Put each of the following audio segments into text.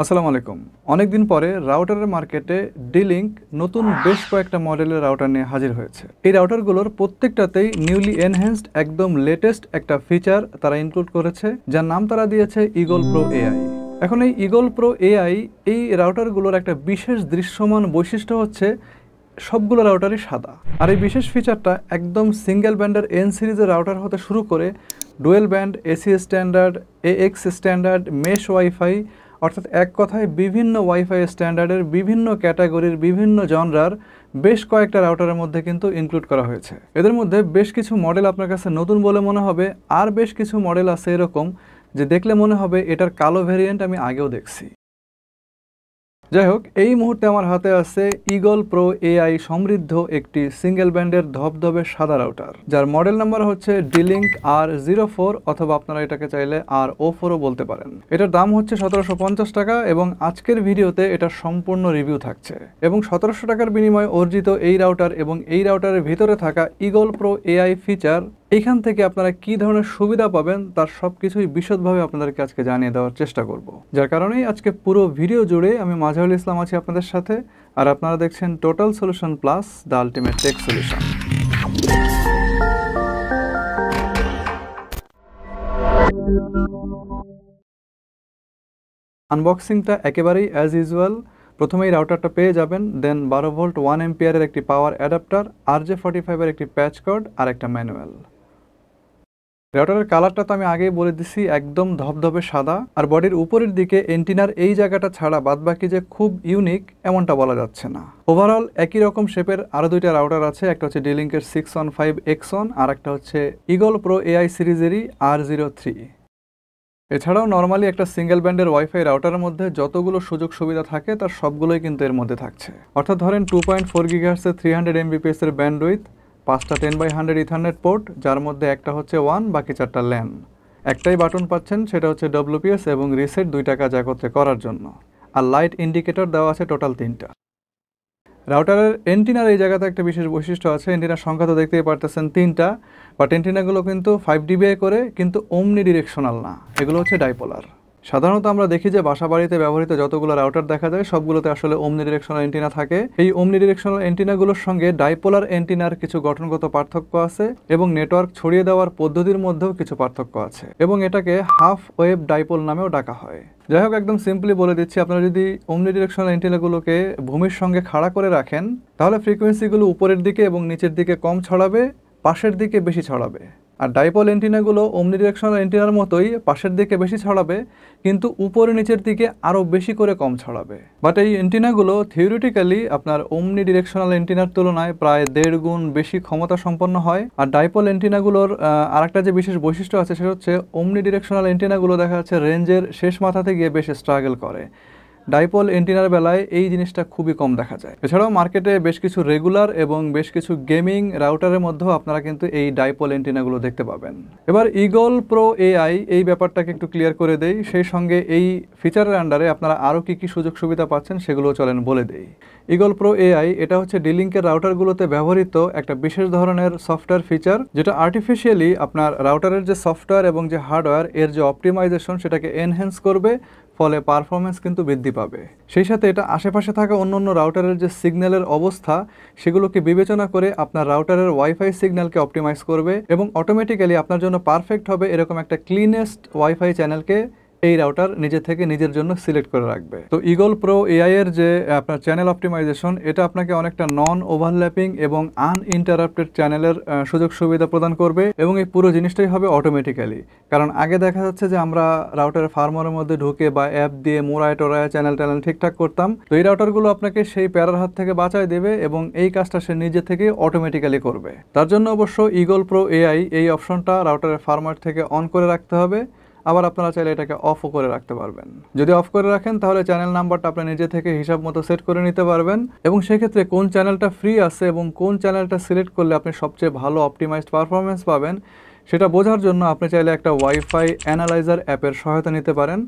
আসসালামু আলাইকুম। অনেকদিন পরে রাউটারের মার্কেটে ডিলিঙ্ক নতুন বেশ কয়েকটা মডেলের রাউটার নিয়ে হাজির হয়েছে। এই রাউটারগুলোর প্রত্যেকটাতেই নিউলি এনহ্যান্সড একদম লেটেস্ট একটা ফিচার তারা ইনক্লুড করেছে, যার নাম তারা দিয়েছে ইগল প্রো এআই। এখন এই ইগল প্রো এআই এই রাউটারগুলোর একটা বিশেষ দৃশ্যমান বৈশিষ্ট্য হচ্ছে সবগুলো রাউটারই সাদা। আর এই বিশেষ ফিচারটা একদম সিঙ্গেল ব্যান্ডের এন সিরিজের রাউটার হতে শুরু করে dual band, AC standard, AX standard, mesh wifi, অর্থাৎ এক কথায় বিভিন্ন ওয়াইফাই স্ট্যান্ডার্ডের বিভিন্ন ক্যাটাগরির বিভিন্ন জনরার বেশ কয়েকটা রাউটারের মধ্যে কিন্তু ইনক্লুড করা হয়েছে। এদের মধ্যে বেশ কিছু মডেল আপনার কাছে নতুন বলে মনে হবে, আর বেশ কিছু মডেল আছে এরকম যে দেখলে মনে হবে এটার কালো ভ্যারিয়েন্ট আমি আগেও দেখছি। যাই হোক, এই মুহূর্তে আমার হাতে আছে ইগল প্রো এআই সমৃদ্ধ একটি সিঙ্গেল ব্যান্ডের ধবধবে সাদা রাউটার, যার মডেল নাম্বার হচ্ছে ডিলিঙ্ক R04, অথবা আপনারা এটাকে চাইলে R04ও বলতে পারেন। এটার দাম হচ্ছে 1750 টাকা এবং আজকের ভিডিওতে এটার সম্পূর্ণ রিভিউ থাকছে। এবং 1700 টাকার বিনিময়ে অর্জিত এই রাউটার এবং এই রাউটারের ভিতরে থাকা ইগল প্রো এআই ফিচার, এইখান থেকে আপনারা কি ধরনের সুবিধা পাবেন তার সবকিছুই বিশদভাবে আপনাদেরকে আজকে জানিয়ে দেওয়ার চেষ্টা করব। যার কারণেই আজকে পুরো ভিডিও জুড়ে আমি মাঝারুল ইসলাম আছি আপনাদের সাথে, আর আপনারা দেখছেন total solution plus, the ultimate tech solution. আনবক্সিংটা একেবারেই অ্যাজ ইউজুয়াল। প্রথমেই রাউটারটা পেয়ে যাবেন, দেন 12 ভোল্ট 1 এম্পিয়ারের একটি পাওয়ার অ্যাডাপ্টার, RJ45 এর একটি প্যাচ কার্ড আর একটা ম্যানুয়াল। রাউটারের কালারটা তো আমি আগেই বলে দিছি, একদম ধবধবে সাদা। আর বডির উপরের দিকে এন্টিনার এই জায়গাটা ছাড়া বাদবাকি যে খুব ইউনিক এমনটা বলা যাচ্ছে না। ওভারঅল একই রকম শেপের আরও দুইটা রাউটার আছে, একটা হচ্ছে ডিলিঙ্কের 615X1 আর একটা হচ্ছে ইগল প্রো এআই সিরিজেরই R03। এছাড়াও নর্মালি একটা সিঙ্গেল ব্যান্ডের ওয়াইফাই রাউটারের মধ্যে যতগুলো সুযোগ সুবিধা থাকে তার সবগুলোই কিন্তু এর মধ্যে থাকছে। অর্থাৎ ধরেন 2.4 GHz 300 Mbps এর ব্যান্ডউইথ, 5টা 10x100 ইথারনেট পোর্ট, যার মধ্যে একটা হচ্ছে ওয়ান, বাকি 4টা ল্যান। একটাই বাটন পাচ্ছেন, সেটা হচ্ছে WPS এবং রিসেট, 2টা কাজ একত্রে করার জন্য। আর লাইট ইন্ডিকেটর দেওয়া আছে টোটাল 3টা। রাউটারের এন্টিনার এই জায়গাতে একটা বিশেষ বৈশিষ্ট্য আছে, এন্টিনার সংখ্যা তো দেখতেই পারতেছেন 3টা, বাট এন্টিনাগুলো কিন্তু 5 dBi করে, কিন্তু ওমনি ডিরেকশনাল না, এগুলো হচ্ছে ডাইপোলার। সাধারণত আমরা দেখি যে বাসা বাড়িতে ব্যবহৃত যতগুলো রাউটার দেখা যায় সবগুলোতে আসলে ওমনি ডিরেকশনাল এন্টিনা থাকে। এই ওমনি ডিরেকশনাল এন্টিনাগুলোর সঙ্গে ডাইপোলার এন্টিনার কিছু গঠনগত পার্থক্য আছে এবং নেটওয়ার্ক ছড়িয়ে দেওয়ার পদ্ধতির মধ্যেও কিছু পার্থক্য আছে, এবং এটাকে হাফ ওয়েভ ডাইপোল নামেও ডাকা হয়। যাই হোক, একদম সিম্পলি বলে দিচ্ছি, আপনারা যদি ওমনি ডিরেকশনাল এন্টিনাগুলোকে ভূমির সঙ্গে খাড়া করে রাখেন তাহলে ফ্রিকোয়েন্সিগুলো উপরের দিকে এবং নিচের দিকে কম ছড়াবে, পাশের দিকে বেশি ছড়াবে। আর ডাইপোল এন্টিনাগুলো ওমনি ডিরেকশনাল এন্টিনার মতোই পাশের দিকে বেশি ছড়াবে, কিন্তু উপরে নিচের দিকে আরও বেশি করে কম ছড়াবে। বাট এই এন্টিনাগুলো থিওরিটিক্যালি আপনার ওমনি ডিরেকশনাল এন্টিনার তুলনায় প্রায় 1.5 গুণ বেশি ক্ষমতা সম্পন্ন হয়। আর ডাইপোল এন্টিনাগুলোর আরেকটা যে বিশেষ বৈশিষ্ট্য আছে সেটা হচ্ছে ওমনি ডিরেকশনাল এন্টিনাগুলো দেখা যাচ্ছে রেঞ্জের শেষ মাথাতে গিয়ে বেশ স্ট্রাগল করে। ডাইপোল এন্টিনার বেলায় এই জিনিসটা খুবই কম দেখা যায়। এছাড়াও মার্কেটে বেশ কিছু রেগুলার এবং বেশ কিছু গেমিং রাউটারের মধ্যেও আপনারা কিন্তু এই ডাইপোল এন্টিনাগুলো দেখতে পাবেন। এবার ইগল প্রো এআই এই ব্যাপারটাকে একটু ক্লিয়ার করে দেই, সেই সঙ্গে এই ফিচারের আন্ডারে আপনারা আরও কী কী সুযোগ সুবিধা পাচ্ছেন সেগুলো চলেন বলে দেই। ইগল প্রো এআই এটা হচ্ছে ডিলিঙ্কের রাউটারগুলোতে ব্যবহৃত একটা বিশেষ ধরনের সফটওয়্যার ফিচার, যেটা আর্টিফিশিয়ালি আপনার রাউটারের যে সফটওয়্যার এবং যে হার্ডওয়্যার এর যে অপটিমাইজেশন সেটাকে এনহ্যান্স করবে, ফলে পারফরমেন্স কিন্তু বৃদ্ধি পাবে। সেই সাথে এটা আশেপাশে থাকা অন্য রাউটারের যে সিগন্যালের অবস্থা সেগুলোকে বিবেচনা করে আপনার রাউটারের ওয়াইফাই সিগন্যালকে অপটিমাইজ করবে এবং অটোমেটিক্যালি আপনার জন্য পারফেক্ট হবে এরকম একটা ক্লিনেস্ট ওয়াইফাই চ্যানেলকে এই রাউটার নিজে থেকে নিজের জন্য সিলেক্ট করে রাখবে। তো ইগল প্রো এআই এর যে আপনার চ্যানেল অপটিমাইজেশন, এটা আপনাকে অনেকটা নন ওভারল্যাপিং এবং আনইন্টারাপ্টেড চ্যানেলের সুযোগ সুবিধা প্রদান করবে, এবং এই পুরো জিনিসটাই হবে অটোমেটিক্যালি। কারণ আগে দেখা যাচ্ছে যে আমরা রাউটারের ফার্মারের মধ্যে ঢুকে বা অ্যাপ দিয়ে মোড়ায় টোড়ায় চ্যানেল ঠিকঠাক করতাম, তো এই রাউটারগুলো আপনাকে সেই প্যারার হাত থেকে বাঁচায় দেবে এবং এই কাজটা সে নিজে থেকে অটোমেটিক্যালি করবে। তার জন্য অবশ্য ইগল প্রো এআই এই অপশনটা রাউটারের ফার্মার থেকে অন করে রাখতে হবে। আবার আপনারা চাইলে এটাকে অফও করে রাখতে পারবেন। যদি অফ করে রাখেন তাহলে চ্যানেল নাম্বারটা আপনি নিজে থেকে হিসাব মতো সেট করে নিতে পারবেন, এবং সেক্ষেত্রে কোন চ্যানেলটা ফ্রি আছে এবং কোন চ্যানেলটা সিলেক্ট করলে আপনি সবচেয়ে ভালো অপটিমাইজড পারফরমেন্স পাবেন সেটা বোঝার জন্য আপনি চাইলে একটা ওয়াইফাই অ্যানালাইজার অ্যাপের সহায়তা নিতে পারেন।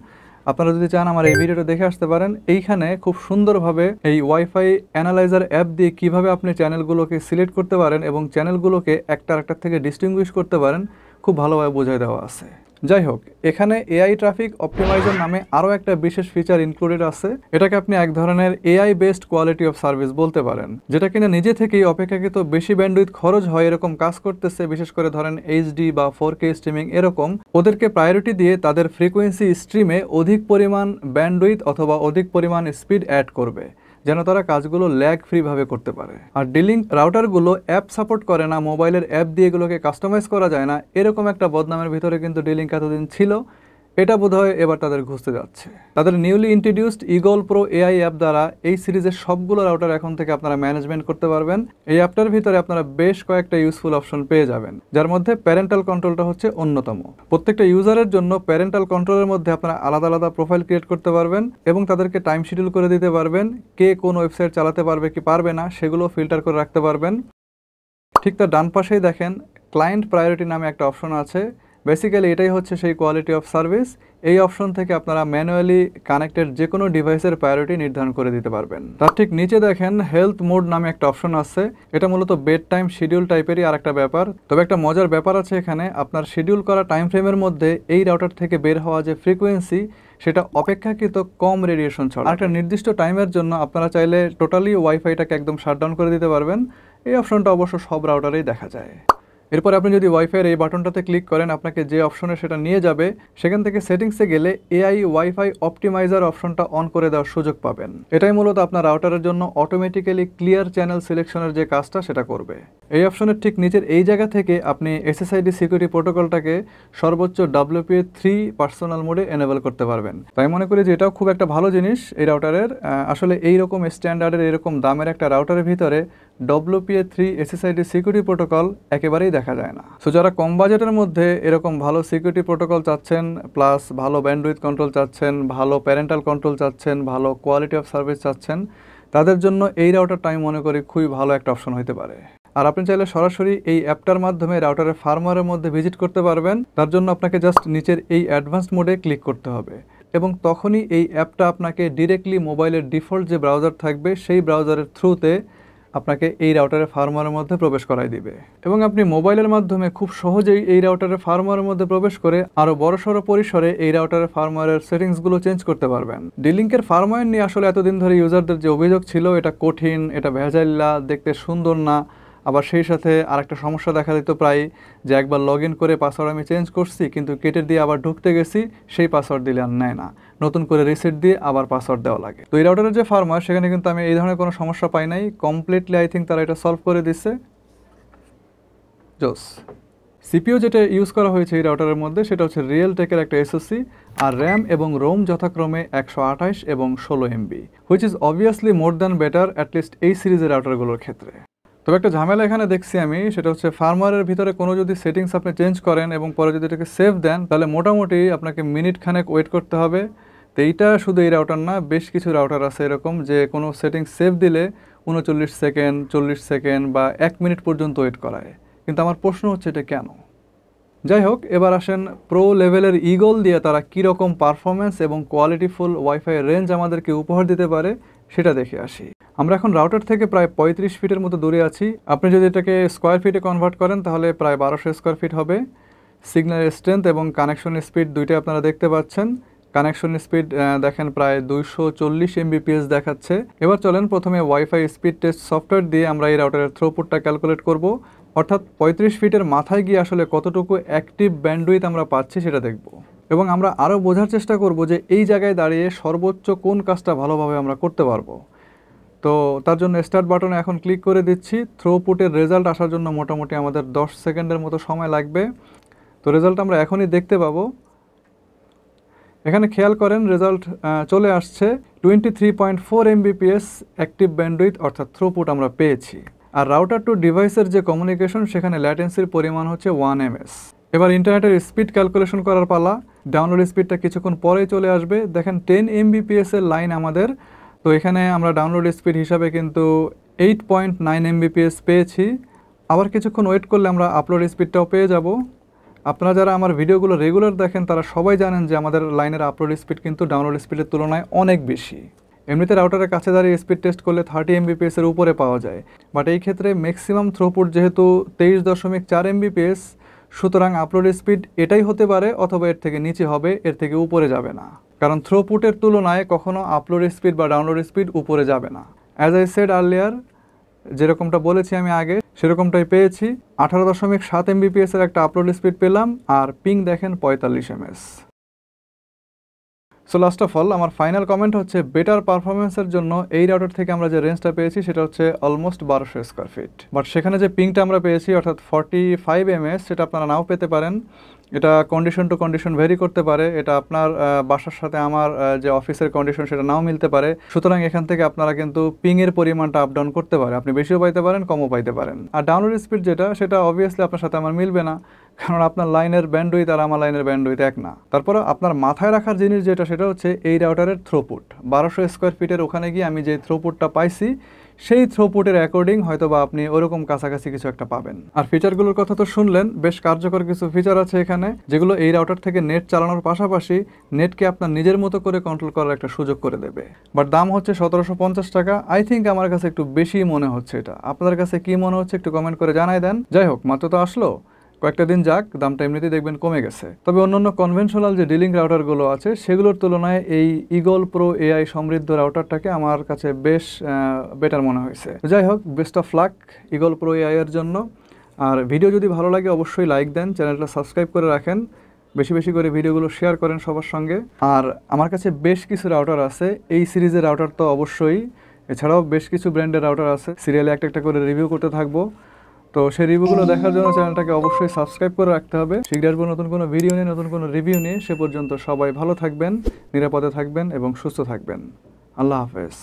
আপনারা যদি চান আমার এই ভিডিওটা দেখে আসতে পারেন। এইখানে খুব সুন্দরভাবে এই ওয়াইফাই অ্যানালাইজার অ্যাপ দিয়ে কিভাবে আপনি চ্যানেলগুলোকে সিলেক্ট করতে পারেন এবং চ্যানেলগুলোকে একটা আরেকটার থেকে ডিস্টিংগুইশ করতে পারেন খুব ভালোভাবে বোঝাই দেওয়া আছে। যাই হোক, এখানে এআই ট্রাফিক অপটিমাইজার নামে আরও একটা বিশেষ ফিচার ইনক্লুডেড আছে। এটাকে আপনি এক ধরনের AI based quality of service বলতে পারেন, যেটা কিনা নিজে থেকেই অপেক্ষাকৃত বেশি ব্যান্ডউইথ খরচ হয় এরকম কাজ করতেছে। বিশেষ করে ধরেন এইচডি বা 4K স্ট্রিমিং এরকম, ওদেরকে প্রায়োরিটি দিয়ে তাদের ফ্রিকোয়েন্সি স্ট্রিমে অধিক পরিমাণ ব্যান্ডউইথ অথবা অধিক পরিমাণ স্পিড অ্যাড করবে, যেন তারা কাজগুলো ল্যাগ ফ্রিভাবে করতে পারে। আর ডিলিঙ্ক রাউটারগুলো অ্যাপ সাপোর্ট করে না, মোবাইলের অ্যাপ দিয়ে এগুলোকে কাস্টমাইজ করা যায় না, এরকম একটা বদনামের ভিতরে কিন্তু ডিলিঙ্ক এতদিন ছিল। এটা বোধহয় এবার তাদের ঘুষতে যাচ্ছে। তাদের newly introduced eagle pro AI app দ্বারা এই সিরিজের সবগুলো রাউটার এখন থেকে আপনারা ম্যানেজমেন্ট করতে পারবেন। এই অ্যাপটার ভিতরে আপনারা বেশ কয়েকটা ইউজফুল অপশন পেয়ে যাবেন, যার মধ্যে প্যারেন্টাল কন্ট্রোলটা হচ্ছে অন্যতম। প্রত্যেকটা ইউজারের জন্য প্যারেন্টাল কন্ট্রোলের মধ্যে আপনারা আলাদা আলাদা প্রোফাইল ক্রিয়েট করতে পারবেন এবং তাদেরকে টাইম শিডিউল করে দিতে পারবেন। কে কোন ওয়েবসাইট চালাতে পারবে কি পারবে না সেগুলো ফিল্টার করে রাখতে পারবেন। ঠিক তার ডান পাশেই দেখেন ক্লায়েন্ট প্রায়োরিটি নামে একটা অপশন আছে। বেসিক্যালি এটাই হচ্ছে সেই কোয়ালিটি অফ সার্ভিস। এই অপশন থেকে আপনারা ম্যানুয়ালি কানেক্টেড যে কোনো ডিভাইসের প্রায়োরিটি নির্ধারণ করে দিতে পারবেন। তার ঠিক নিচে দেখেন হেলথ মোড নামে একটা অপশন আছে। এটা মূলত বেড টাইম শিডিউল টাইপেরই আর একটা ব্যাপার। তবে একটা মজার ব্যাপার আছে এখানে, আপনার শিডিউল করা টাইম ফ্রেমের মধ্যে এই রাউটার থেকে বের হওয়া যে ফ্রিকোয়েন্সি সেটা অপেক্ষাকৃত কম রেডিয়েশন ছড়ায়। একটা নির্দিষ্ট টাইমের জন্য আপনারা চাইলে টোটালি ওয়াইফাইটাকে একদম শাটডাউন করে দিতে পারবেন। এই অপশনটা অবশ্য সব রাউটারেই দেখা যায়। এরপর আপনি যদি ওয়াইফাইয়ের এই বাটনটাতে ক্লিক করেন, আপনাকে যে অপশনে সেটা নিয়ে যাবে, সেখান থেকে সেটিংসে গেলে এআই ওয়াইফাই অপটিমাইজার অপশনটা অন করে দেওয়ার সুযোগ পাবেন। এটাই মূলত আপনার রাউটারের জন্য অটোমেটিক্যালি ক্লিয়ার চ্যানেল সিলেকশনের যে কাজটা সেটা করবে। এই অপশনের ঠিক নিচের এই জায়গা থেকে আপনি এসএসআইডি সিকিউরিটি প্রোটোকলটাকে সর্বোচ্চ WPA3 পার্সোনাল মোডে এনেবল করতে পারবেন। তাই মনে করি যে এটাও খুব একটা ভালো জিনিস এই রাউটারের। আসলে এইরকম স্ট্যান্ডার্ডের এরকম দামের একটা রাউটারের ভিতরে WPA3 এসএসআইডি সিকিউরিটি প্রোটোকল একেবারেই দেখা যায় না। সো যারা কম বাজেটের মধ্যে এরকম ভালো সিকিউরিটি প্রোটোকল চাচ্ছেন, প্লাস ভালো ব্যান্ডউইথ কন্ট্রোল চাচ্ছেন, ভালো প্যারেন্টাল কন্ট্রোল চাচ্ছেন, ভালো কোয়ালিটি অফ সার্ভিস চাচ্ছেন, তাদের জন্য এই রাউটারটা আমি মনে করি খুবই ভালো একটা অপশন হতে পারে। আর আপনি চাইলে সরাসরি এই অ্যাপটার মাধ্যমে রাউটারের ফার্মওয়্যারের মধ্যে ভিজিট করতে পারবেন। তার জন্য আপনাকে জাস্ট নিচের এই অ্যাডভান্সড মোডে ক্লিক করতে হবে এবং তখনই এই অ্যাপটা আপনাকে ডিরেক্টলি মোবাইলের ডিফল্ট যে ব্রাউজার থাকবে সেই ব্রাউজারের থ্রুতে আপনাকে এই রাউটারের ফার্মওয়্যারের মধ্যে প্রবেশ করাই দিবে এবং আপনি মোবাইলের মাধ্যমে খুব সহজেই এই রাউটারের ফার্মওয়্যারের মধ্যে প্রবেশ করে আরও বড়সড় পরিসরে এই রাউটারের ফার্মওয়্যারের সেটিংসগুলো চেঞ্জ করতে পারবেন। ডিলিঙ্কের ফার্মওয়্যার নিয়ে আসলে এতদিন ধরে ইউজারদের যে অভিযোগ ছিল, এটা কঠিন, এটা ভেজাইল্লা, দেখতে সুন্দর না, আবার সেই সাথে আরেকটা সমস্যা দেখা দিত প্রায় যে একবার লগ ইন করে পাসওয়ার্ড আমি চেঞ্জ করছি কিন্তু কেটে দিয়ে আবার ঢুকতে গেছি, সেই পাসওয়ার্ড দিলে আর নেয় না, নতুন করে রিসেট দিয়ে আবার পাসওয়ার্ড দেওয়া লাগে। তো এই রাউটারের যে ফার্মওয়্যার সেখানে কিন্তু আমি এই ধরনের কোনো সমস্যা পাই নাই। কমপ্লিটলি আই থিঙ্ক তারা এটা সলভ করে দিচ্ছে। জোস। সিপিইউ যেটা ইউজ করা হয়েছে এই রাউটারের মধ্যে সেটা হচ্ছে রিয়েলটেকের একটা এসওসি, আর র্যাম এবং রোম যথাক্রমে 128 এবং 16 MB, which is obviously more than better at least এই সিরিজের রাউটারগুলোর ক্ষেত্রে। তবে একটা ঝামেলা এখানে দেখছি আমি, সেটা হচ্ছে ফার্মওয়্যারের ভিতরে কোনো যদি সেটিংস আপনি চেঞ্জ করেন এবং পরে যদি এটাকে সেভ দেন, তাহলে মোটামুটি আপনাকে মিনিট খানেক ওয়েট করতে হবে। তো এইটা শুধু এই রাউটার না, বেশ কিছু রাউটার আছে এরকম যে কোনো সেটিংস সেভ দিলে 39 সেকেন্ড, 40 সেকেন্ড বা 1 মিনিট পর্যন্ত ওয়েট করায়। কিন্তু আমার প্রশ্ন হচ্ছে এটা কেন? যাই হোক, এবার আসেন প্রো লেভেলের ইগল দিয়ে তারা কীরকম পারফরমেন্স এবং কোয়ালিটিফুল ওয়াইফাই রেঞ্জ আমাদেরকে উপহার দিতে পারে সেটা দেখে আসি। আমরা এখন রাউটার থেকে প্রায় 35 ফিটের মতো দূরে আছি। আপনি যদি এটাকে স্কোয়ার ফিটে কনভার্ট করেন তাহলে প্রায় 1200 স্কোয়ার ফিট হবে। সিগন্যাল স্ট্রেংথ এবং কানেকশন স্পিড দুইটাই আপনারা দেখতে পাচ্ছেন। কানেকশন স্পিড দেখেন প্রায় 240 Mbps দেখাচ্ছে। এবার চলেন প্রথমে ওয়াইফাই স্পিড টেস্ট সফটওয়্যার দিয়ে আমরা এই রাউটারের থ্রুপুটটা ক্যালকুলেট করব, অর্থাৎ 35 ফিটের মাথায় গিয়ে আসলে কতটুকু অ্যাক্টিভ ব্যান্ডউইথ আমরা পাচ্ছি সেটা দেখব এবং আমরা আরও বোঝার চেষ্টা করব যে এই জায়গায় দাঁড়িয়ে সর্বোচ্চ কোন কাজটা ভালোভাবে আমরা করতে পারবো। তো তার জন্য স্টার্ট বাটনে এখন ক্লিক করে দিচ্ছি। থ্রুপুটের রেজাল্ট আসার জন্য মোটামুটি আমাদের 10 সেকেন্ডের মতো সময় লাগবে। তো রেজাল্ট আমরা এখনই দেখতে পাবো। এখানে খেয়াল করেন রেজাল্ট চলে আসছে 23.4 Mbps অ্যাক্টিভ ব্যান্ডউইথ অর্থাৎ থ্রুপুট আমরা পেয়েছি। আর রাউটার টু ডিভাইসের যে কমিউনিকেশন সেখানে ল্যাটেন্সির পরিমাণ হচ্ছে 1 ms। এবার ইন্টারনেটের স্পিড ক্যালকুলেশন করার পালা। ডাউনলোড স্পিডটা কিছুক্ষণ পরেই চলে আসবে। দেখেন 10 Mbps এর লাইন আমাদের। তো এখানে আমরা ডাউনলোড স্পিড হিসাবে কিন্তু 8.9 Mbps পেয়েছি। আবার কিছুক্ষণ ওয়েট করলে আমরা আপলোড স্পিডটাও পেয়ে যাব। আপনারা যারা আমার ভিডিওগুলো রেগুলার দেখেন তারা সবাই জানেন যে আমাদের লাইনের আপলোড স্পিড কিন্তু ডাউনলোড স্পিডের তুলনায় অনেক বেশি। এমনিতে রাউটারের কাছে দাঁড়িয়ে স্পিড টেস্ট করলে 30 Mbps এর উপরে পাওয়া যায়, বাট এই ক্ষেত্রে ম্যাক্সিমাম থ্রুপুট যেহেতু 23.4 Mbps, সুতরাং আপলোড স্পিড এটাই হতে পারে অথবা এর থেকে নিচে হবে, এর থেকে উপরে যাবে না, কারণ থ্রুপুটের তুলনায় কখনো আপলোড স্পিড বা ডাউনলোড স্পিড উপরে যাবে না। অ্যাজ আই সেড আর্লিয়ার, যেরকমটা বলেছি আমি আগে সেরকমটাই পেয়েছি। 18.7 Mbps এর একটা আপলোড স্পিড পেলাম, আর পিং দেখেন 45 ms। So last of all আমার ফাইনাল কমেন্ট হচ্ছে, বেটার পারফরমেন্সের জন্য এই রাউটার থেকে আমরা যে রেঞ্জটা পেয়েছি সেটা হচ্ছে অলমোস্ট 1200 স্কোয়ার ফিট। বাট সেখানে যে পিংটা আমরা পেয়েছি অর্থাৎ 45 ms, সেটা আপনারা নাও পেতে পারেন। এটা কন্ডিশন টু কন্ডিশন ভেরি করতে পারে, এটা আপনার বাসার সাথে আমার যে অফিসের কন্ডিশন সেটা নাও মিলতে পারে। সুতরাং এখান থেকে আপনারা কিন্তু পিংয়ের পরিমাণটা আপ ডাউন করতে পারে, আপনি বেশিও পাইতে পারেন, কমও পাইতে পারেন। আর ডাউনলোড স্পিড যেটা, সেটা অবভিয়াসলি আপনার সাথে আমার মিলবে না, কারণ আপনার লাইনের ব্যান্ডউইথ আর আমার লাইনের ব্যান্ডউইথ এক না। তারপরে আপনার মাথায় রাখার জিনিস যেটা, সেটা হচ্ছে এই রাউটারের থ্রোপুট। 1200 স্কোয়ার ফিটের ওখানে গিয়ে আমি যে থ্রোপুটটা পাইছি, সেই থ্রোপুটের অ্যাকর্ডিং হয়তো বা আপনি ওরকম কাছাকাছি কিছু একটা পাবেন। আর ফিচারগুলোর কথা তো শুনলেন, বেশ কার্যকর কিছু ফিচার আছে এখানে, যেগুলো এই রাউটার থেকে নেট চালানোর পাশাপাশি নেটকে আপনার নিজের মতো করে কন্ট্রোল করার একটা সুযোগ করে দেবে। বাট দাম হচ্ছে 1750 টাকা। আই থিঙ্ক আমার কাছে একটু বেশি মনে হচ্ছে এটা। আপনাদের কাছে কি মনে হচ্ছে একটু কমেন্ট করে জানাই দেন। যাই হোক, মাত্র তো আসলো, কয়েকটা দিন যাক, দামটা এমনিতেই দেখবেন কমে গেছে। তবে অন্যান্য কনভেনশনাল যে ডিলিং রাউটারগুলো আছে সেগুলোর তুলনায় এই ইগল প্রো এআই সমৃদ্ধ রাউটারটাকে আমার কাছে বেশ বেটার মনে হয়েছে। যাই হোক, best of luck eagle pro AI এর জন্য। আর ভিডিও যদি ভালো লাগে অবশ্যই লাইক দেন, চ্যানেলটা সাবস্ক্রাইব করে রাখেন, বেশি বেশি করে ভিডিওগুলো শেয়ার করেন সবার সঙ্গে। আর আমার কাছে বেশ কিছু রাউটার আছে, এই সিরিজের রাউটার তো অবশ্যই, এছাড়াও বেশ কিছু ব্র্যান্ডের রাউটার আছে, সিরিয়ালে একটা একটা করে রিভিউ করতে থাকবো। তো সেই রিভিউগুলো দেখার জন্য চ্যানেলটাকে অবশ্যই সাবস্ক্রাইব করে রাখতে হবে। শীঘ্রই আসবো নতুন কোনো ভিডিও নিয়ে, নতুন কোনো রিভিউ নিয়ে। সে পর্যন্ত সবাই ভালো থাকবেন, নিরাপদে থাকবেন এবং সুস্থ থাকবেন। আল্লাহ হাফেজ।